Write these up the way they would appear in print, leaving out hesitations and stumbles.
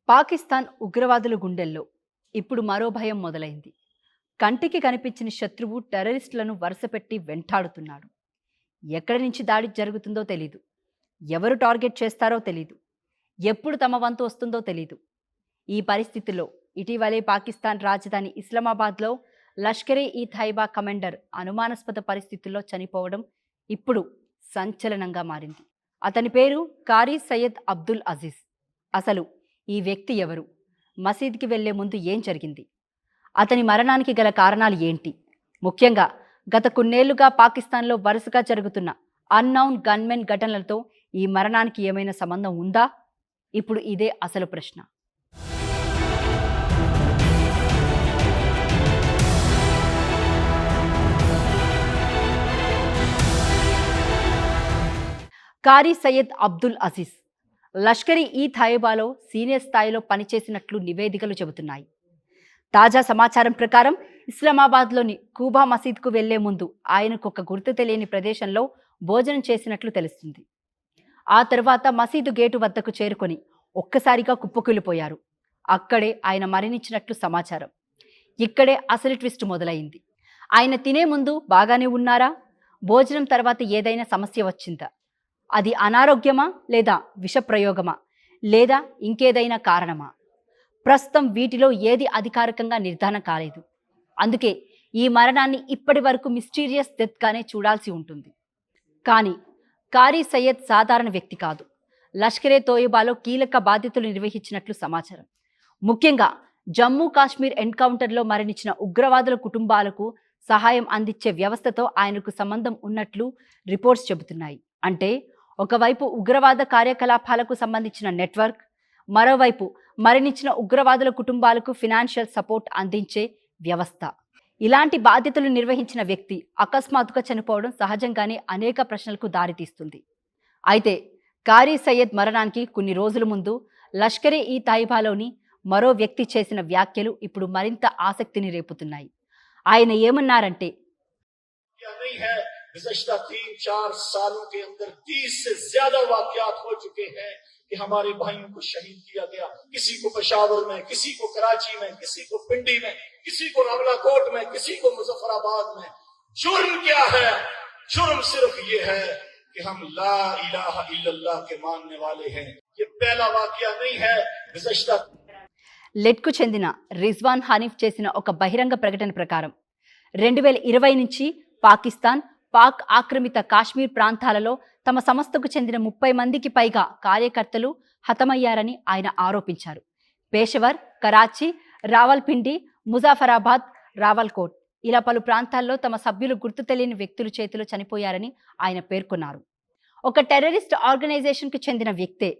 పాకిస్తాన్ ఉగ్రవాదుల గుండెల్లో ఇప్పుడు మరో భయం మొదలైంది. కంటికి కనిపించిన శత్రువు టెర్రరిస్టులను వరుసపెట్టి వెంటాడుతున్నాడు. ఎక్కడి నుంచి దాడి జరుగుతుందో తెలీదు. ఎవరు టార్గెట్ చేస్తారో తెలీదు. ఎప్పుడు తమ వంతు వస్తుందో తెలీదు. ఈ పరిస్థితుల్లో ఇటీవలే పాకిస్తాన్ రాజధాని ఇస్లామాబాద్లో లష్కరే ఈ తైబా కమాండర్ అనుమానాస్పద పరిస్థితుల్లో చనిపోవడం ఇప్పుడు సంచలనంగా మారింది. అతని పేరు కారీ సయ్యద్ అబ్దుల్ అజీజ్. అసలు ఈ వ్యక్తి ఎవరు? మసీద్కి వెళ్లే ముందు ఏం జరిగింది? అతని మరణానికి గల కారణాలు ఏంటి? ముఖ్యంగా గత కొన్నేళ్లుగా పాకిస్తాన్లో వరుసగా జరుగుతున్న అన్నౌన్ గన్మెన్ ఘటనలతో ఈ మరణానికి ఏమైనా సంబంధం ఉందా? ఇప్పుడు ఇదే అసలు ప్రశ్న. కారీ సయ్యద్ అబ్దుల్ అజీజ్ లష్కరీ ఈ తైబాలో సీనియర్ స్థాయిలో పనిచేసినట్లు నివేదికలు చెబుతున్నాయి. తాజా సమాచారం ప్రకారం ఇస్లామాబాద్లోని కూబా మసీద్కు వెళ్లే ముందు ఆయనకు ఒక గుర్తు తెలియని ప్రదేశంలో భోజనం చేసినట్లు తెలుస్తుంది. ఆ తర్వాత మసీదు గేటు వద్దకు చేరుకొని ఒక్కసారిగా కుప్పకూలిపోయారు. అక్కడే ఆయన మరణించినట్లు సమాచారం. ఇక్కడే అసలు ట్విస్ట్ మొదలైంది. ఆయన తినే ముందు బాగానే ఉన్నారా? భోజనం తర్వాత ఏదైనా సమస్య వచ్చిందా? అది అనారోగ్యమా లేదా విషప్రయోగమా లేదా ఇంకేదైనా కారణమా? ప్రస్తుతం వీటిలో ఏది అధికారికంగా నిర్ధారణ కాలేదు. అందుకే ఈ మరణాన్ని ఇప్పటి వరకు మిస్టీరియస్ డెత్గానే చూడాల్సి ఉంటుంది. కానీ కారీ సయ్యద్ సాధారణ వ్యక్తి కాదు. లష్కరే తోయిబాలో కీలక బాధ్యతలు నిర్వహించినట్లు సమాచారం. ముఖ్యంగా జమ్మూ కాశ్మీర్ ఎన్కౌంటర్లో మరణించిన ఉగ్రవాదుల కుటుంబాలకు సహాయం అందించే వ్యవస్థతో ఆయనకు సంబంధం ఉన్నట్లు రిపోర్ట్స్ చెబుతున్నాయి. అంటే ఒకవైపు ఉగ్రవాద కార్యకలాపాలకు సంబంధించిన నెట్వర్క్, మరోవైపు మరణించిన ఉగ్రవాదుల కుటుంబాలకు ఫినాన్షియల్ సపోర్ట్ అందించే వ్యవస్థ. ఇలాంటి బాధ్యతలు నిర్వహించిన వ్యక్తి అకస్మాత్తుగా చనిపోవడం సహజంగానే అనేక ప్రశ్నలకు దారితీస్తుంది. అయితే కారీ సయ్యద్ మరణానికి కొన్ని రోజుల ముందు లష్కరే ఈ తైబాలోని మరో వ్యక్తి చేసిన వ్యాఖ్యలు ఇప్పుడు మరింత ఆసక్తిని రేపుతున్నాయి. ఆయన ఏమన్నారంటే, गुज़श्ता 3-4 सालों के अंदर 30 से ज्यादा वाकयात हो चुके हैं कि हमारे भाइयों को शहीद किया गया। किसी को पेशावर में, किसी को कराची में, किसी को पिंडी में, किसी को रावलाकोट में, किसी को मुजफ्फराबाद में। जुर्म क्या है? जुर्म सिर्फ ये है कि हम ला इलाहा इल्लल्लाह के मानने वाले हैं। ये पहला वाकया नहीं है। गुज़श्ता లెట్కు చెందిన రిజ్వాన్ హనీఫ్ చేసిన ఒక బహిరంగ ప్రకటన ప్రకారం 2020 నుంచి పాకిస్తాన్, పాక్ ఆక్రమిత కాశ్మీర్ ప్రాంతాలలో తమ సంస్థకు చెందిన 30 మందికి పైగా కార్యకర్తలు హతమయ్యారని ఆయన ఆరోపించారు. పేషవర్, కరాచీ, రావల్పిండి, ముజాఫరాబాద్, రావల్కోట్ ఇలా పలు ప్రాంతాల్లో తమ సభ్యులు గుర్తు తెలియని వ్యక్తుల చేతిలో చనిపోయారని ఆయన పేర్కొన్నారు. ఒక టెర్రరిస్ట్ ఆర్గనైజేషన్కు చెందిన వ్యక్తే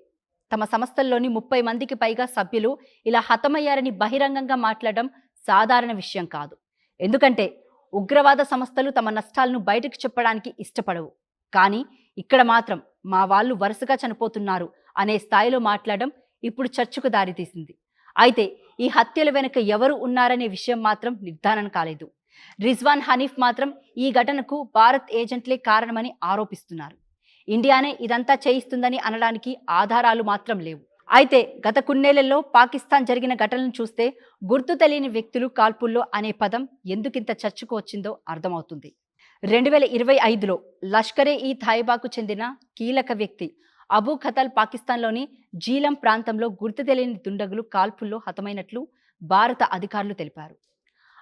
తమ సంస్థల్లోని 30 మందికి పైగా సభ్యులు ఇలా హతమయ్యారని బహిరంగంగా మాట్లాడడం సాధారణ విషయం కాదు. ఎందుకంటే ఉగ్రవాద సంస్థలు తమ నష్టాలను బయటకు చెప్పడానికి ఇష్టపడవు. కానీ ఇక్కడ మాత్రం మా వాళ్ళు వరుసగా చనిపోతున్నారు అనే స్థాయిలో మాట్లాడడం ఇప్పుడు చర్చకు దారితీసింది. అయితే ఈ హత్యల వెనుక ఎవరు ఉన్నారనే విషయం మాత్రం నిర్ధారణ కాలేదు. రిజ్వాన్ హనీఫ్ మాత్రం ఈ ఘటనకు భారత్ ఏజెంట్లే కారణమని ఆరోపిస్తున్నారు. ఇండియానే ఇదంతా చేయిస్తుందని అనడానికి ఆధారాలు మాత్రం లేవు. అయితే గత కొన్నేళ్లలో పాకిస్తాన్ జరిగిన ఘటనలను చూస్తే గుర్తు తెలియని వ్యక్తులు కాల్పుల్లో అనే పదం ఎందుకింత చర్చకు వచ్చిందో అర్థమవుతుంది. 2025లో లష్కరే ఈ తైబాకు చెందిన కీలక వ్యక్తి అబూ ఖతల్ పాకిస్తాన్లోని జీలం ప్రాంతంలో గుర్తు తెలియని దుండగులు కాల్పుల్లో హతమైనట్లు భారత అధికారులు తెలిపారు.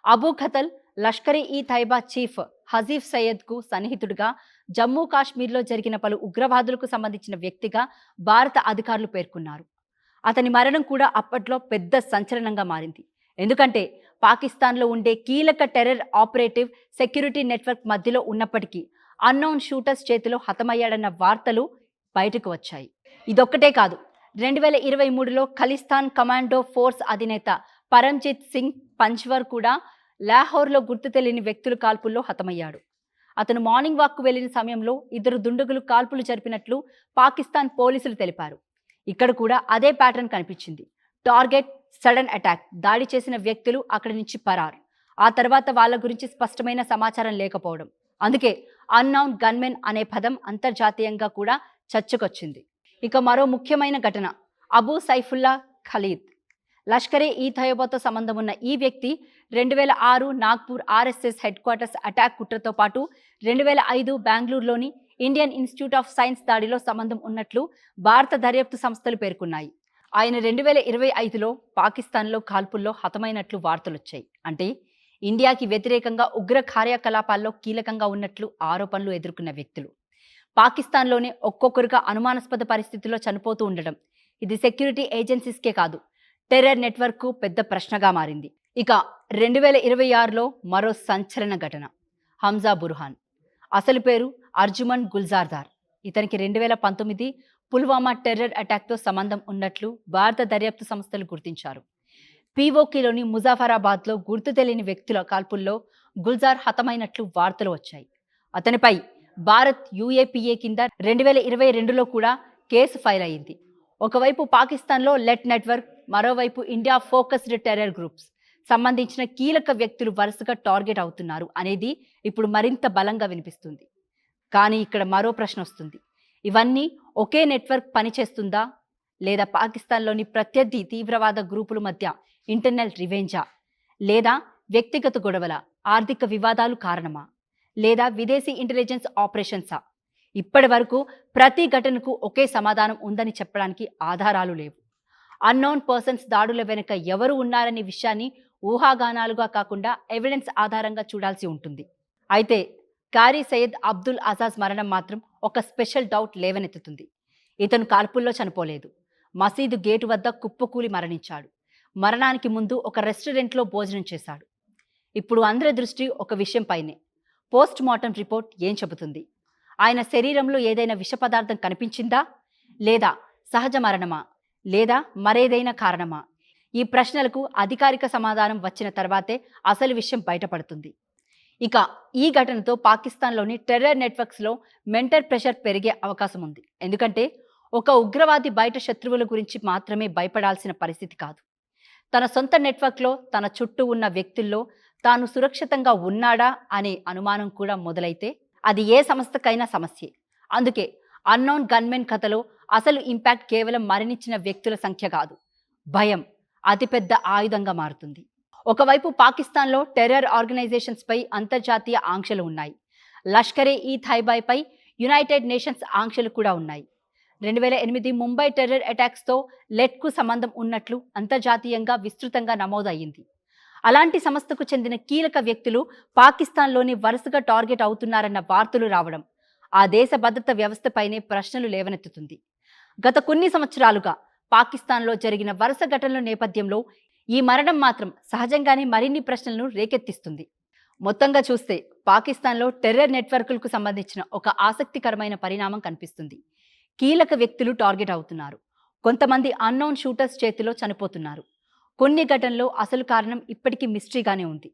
అబూ ఖతల్ లష్కరే ఈ తైబా చీఫ్ హజీఫ్ సయ్యద్కు సన్నిహితుడిగా, జమ్మూ కాశ్మీర్లో జరిగిన పలు ఉగ్రవాదులకు సంబంధించిన వ్యక్తిగా భారత అధికారులు పేర్కొన్నారు. అతని మరణం కూడా అప్పట్లో పెద్ద సంచలనంగా మారింది. ఎందుకంటే పాకిస్తాన్లో ఉండే కీలక టెర్రర్ ఆపరేటివ్ సెక్యూరిటీ నెట్వర్క్ మధ్యలో ఉన్నప్పటికీ అన్నౌన్ షూటర్స్ చేతిలో హతమయ్యాడన్న వార్తలు బయటకు వచ్చాయి. ఇదొక్కటే కాదు, 2023లో ఖలిస్తాన్ కమాండో ఫోర్స్ అధినేత పరంజిత్ సింగ్ పంచ్వర్ కూడా లాహోర్లో గుర్తు తెలియని వ్యక్తుల కాల్పుల్లో హతమయ్యాడు. అతను మార్నింగ్ వాక్కు వెళ్లిన సమయంలో 2 దుండగులు కాల్పులు జరిపినట్లు పాకిస్తాన్ పోలీసులు తెలిపారు. ఇక్కడ కూడా అదే ప్యాటర్న్ కనిపించింది. టార్గెట్, సడన్ అటాక్, దాడి చేసిన వ్యక్తులు అక్కడి నుంచి పరార్. ఆ తర్వాత వాళ్ళ గురించి స్పష్టమైన సమాచారం లేకపోవడం. అందుకే అన్నౌన్ గన్మెన్ అనే పదం అంతర్జాతీయంగా కూడా చర్చకొచ్చింది. ఇక మరో ముఖ్యమైన ఘటన అబూ సైఫుల్లా ఖలీద్ లష్కరే ఈ తయోబాతో సంబంధం ఉన్న ఈ వ్యక్తి 2006 Nagpur RSS head quarters attack కుట్రతో పాటు 2005 బెంగళూరులోని ఇండియన్ ఇన్స్టిట్యూట్ ఆఫ్ సైన్స్ దాడిలో సంబంధం ఉన్నట్లు భారత దర్యాప్తు సంస్థలు పేర్కొన్నాయి. ఆయన 2025లో పాకిస్తాన్లో కాల్పుల్లో హతమైనట్లు వార్తలొచ్చాయి. అంటే ఇండియాకి వ్యతిరేకంగా ఉగ్ర కార్యకలాపాల్లో కీలకంగా ఉన్నట్లు ఆరోపణలు ఎదుర్కొన్న వ్యక్తులు పాకిస్తాన్లోనే ఒక్కొక్కరుగా అనుమానాస్పద పరిస్థితుల్లో చనిపోతూ ఉండడం ఇది సెక్యూరిటీ ఏజెన్సీస్కే కాదు, టెర్రర్ నెట్వర్క్కు పెద్ద ప్రశ్నగా మారింది. ఇక 2026లో మరో సంచలన ఘటన. హంజా బుర్హాన్, అసలు పేరు అర్జుమన్ గుల్జార్దార్. ఇతనికి 2019 పుల్వామా టెర్రర్ అటాక్తో సంబంధం ఉన్నట్లు భారత దర్యాప్తు సంస్థలు గుర్తించారు. పీఓకేలోని ముజాఫరాబాద్లో గుర్తు తెలియని వ్యక్తుల కాల్పుల్లో గుల్జార్ హతమైనట్లు వార్తలు వచ్చాయి. అతనిపై భారత్ యూఏపీఏ కింద 2022లో కూడా కేసు ఫైల్ అయింది. ఒకవైపు పాకిస్తాన్లో లెట్ నెట్వర్క్, మరోవైపు ఇండియా ఫోకస్డ్ టెర్రర్ గ్రూప్స్ సంబంధించిన కీలక వ్యక్తులు వరుసగా టార్గెట్ అవుతున్నారు అనేది ఇప్పుడు మరింత బలంగా వినిపిస్తుంది. కానీ ఇక్కడ మరో ప్రశ్న వస్తుంది. ఇవన్నీ ఒకే నెట్వర్క్ పనిచేస్తుందా, లేదా పాకిస్తాన్లోని ప్రత్యర్థి తీవ్రవాద గ్రూపుల మధ్య ఇంటర్నల్ రివెంజా, లేదా వ్యక్తిగత గొడవల, ఆర్థిక వివాదాలు కారణమా, లేదా విదేశీ ఇంటెలిజెన్స్ ఆపరేషన్సా? ఇప్పటి వరకు ప్రతి ఘటనకు ఒకే సమాధానం ఉందని చెప్పడానికి ఆధారాలు లేవు. అన్నోన్ పర్సన్స్ దాడుల వెనుక ఎవరు ఉన్నారనే విషయాన్ని ఊహాగానాలుగా కాకుండా ఎవిడెన్స్ ఆధారంగా చూడాల్సి ఉంటుంది. అయితే కారీ సయ్యద్ అబ్దుల్ అజాజ్ మరణం మాత్రం ఒక స్పెషల్ డౌట్ లేవనెత్తుతుంది. ఇతను కాల్పుల్లో చనిపోలేదు. మసీదు గేటు వద్ద కుప్పకూలి మరణించాడు. మరణానికి ముందు ఒక రెస్టారెంట్లో భోజనం చేశాడు. ఇప్పుడు అందరి దృష్టి ఒక విషయం పైనే. పోస్ట్ మార్టం రిపోర్ట్ ఏం చెబుతుంది? ఆయన శరీరంలో ఏదైనా విష పదార్థం కనిపించిందా, లేదా సహజ మరణమా, లేదా మరేదైనా కారణమా? ఈ ప్రశ్నలకు అధికారిక సమాధానం వచ్చిన తర్వాతే అసలు విషయం బయటపడుతుంది. ఇక ఈ ఘటనతో పాకిస్తాన్లోని టెర్రర్ నెట్వర్క్స్లో మెంటల్ ప్రెషర్ పెరిగే అవకాశం ఉంది. ఎందుకంటే ఒక ఉగ్రవాది బయట శత్రువుల గురించి మాత్రమే భయపడాల్సిన పరిస్థితి కాదు. తన సొంత నెట్వర్క్లో, తన చుట్టూ ఉన్న వ్యక్తుల్లో తాను సురక్షితంగా ఉన్నాడా అనే అనుమానం కూడా మొదలైతే అది ఏ సంస్థకైనా సమస్యే. అందుకే అన్నోన్ గన్మెన్ కథలో అసలు ఇంపాక్ట్ కేవలం మరణించిన వ్యక్తుల సంఖ్య కాదు, భయం అతిపెద్ద ఆయుధంగా మారుతుంది. ఒకవైపు పాకిస్తాన్లో టెర్రర్ ఆర్గనైజేషన్స్పై అంతర్జాతీయ ఆంక్షలు ఉన్నాయి. లష్కరే ఈ తైబాపై యునైటెడ్ నేషన్స్ ఆంక్షలు కూడా ఉన్నాయి. 2008 ముంబై టెర్రర్ అటాక్స్తో లెట్కు సంబంధం ఉన్నట్లు అంతర్జాతీయంగా విస్తృతంగా నమోదయ్యింది. అలాంటి సంస్థకు చెందిన కీలక వ్యక్తులు పాకిస్తాన్లోని వరుసగా టార్గెట్ అవుతున్నారన్న వార్తలు రావడం ఆ దేశ భద్రత వ్యవస్థపైనే ప్రశ్నలు లేవనెత్తుతుంది. గత కొన్ని సంవత్సరాలుగా పాకిస్తాన్లో జరిగిన వరుస ఘటనల నేపథ్యంలో ఈ మరణం మాత్రం సహజంగానే మరిన్ని ప్రశ్నలను రేకెత్తిస్తుంది. మొత్తంగా చూస్తే పాకిస్తాన్లో టెర్రర్ నెట్వర్క్లకు సంబంధించిన ఒక ఆసక్తికరమైన పరిణామం కనిపిస్తుంది. కీలక వ్యక్తులు టార్గెట్ అవుతున్నారు. కొంతమంది అన్నోన్ షూటర్స్ చేతిలో చనిపోతున్నారు. కొన్ని ఘటనలో అసలు కారణం ఇప్పటికీ మిస్టరీగానే ఉంది.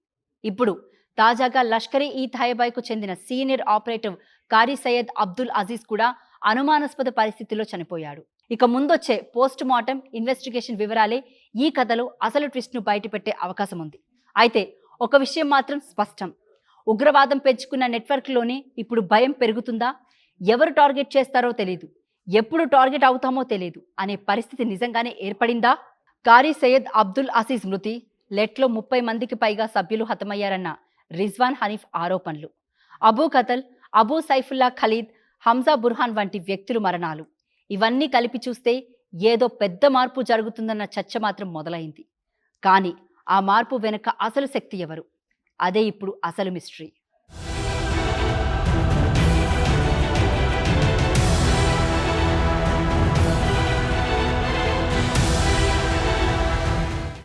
ఇప్పుడు తాజాగా లష్కరే ఈ తైబాకు చెందిన సీనియర్ ఆపరేటివ్ కారీ సయ్యద్ అబ్దుల్ అజీజ్ కూడా అనుమానాస్పద పరిస్థితిలో చనిపోయాడు. ఇక ముందొచ్చే పోస్ట్ మార్టం ఇన్వెస్టిగేషన్ వివరాలే ఈ కథలో అసలు ట్విస్ట్ను బయటపెట్టే అవకాశం ఉంది. అయితే ఒక విషయం మాత్రం స్పష్టం. ఉగ్రవాదం పెంచుకున్న నెట్వర్క్లోనే ఇప్పుడు భయం పెరుగుతుందా? ఎవరు టార్గెట్ చేస్తారో తెలియదు, ఎప్పుడు టార్గెట్ అవుతామో తెలియదు అనే పరిస్థితి నిజంగానే ఏర్పడిందా? కారీ సయ్యద్ అబ్దుల్ అజీజ్ మృతి, లెట్లో 30 మందికి పైగా సభ్యులు హతమయ్యారన్న రిజ్వాన్ హనీఫ్ ఆరోపణలు, అబూ కతల్, అబూ సైఫుల్లా ఖలీద్, హంజా బుర్హాన్ వంటి వ్యక్తుల మరణాలు, ఇవన్నీ కలిపి చూస్తే ఏదో పెద్ద మార్పు జరుగుతుందన్న చర్చ మాత్రం మొదలైంది. కానీ ఆ మార్పు వెనుక అసలు శక్తి ఎవరు? అదే ఇప్పుడు అసలు మిస్టరీ.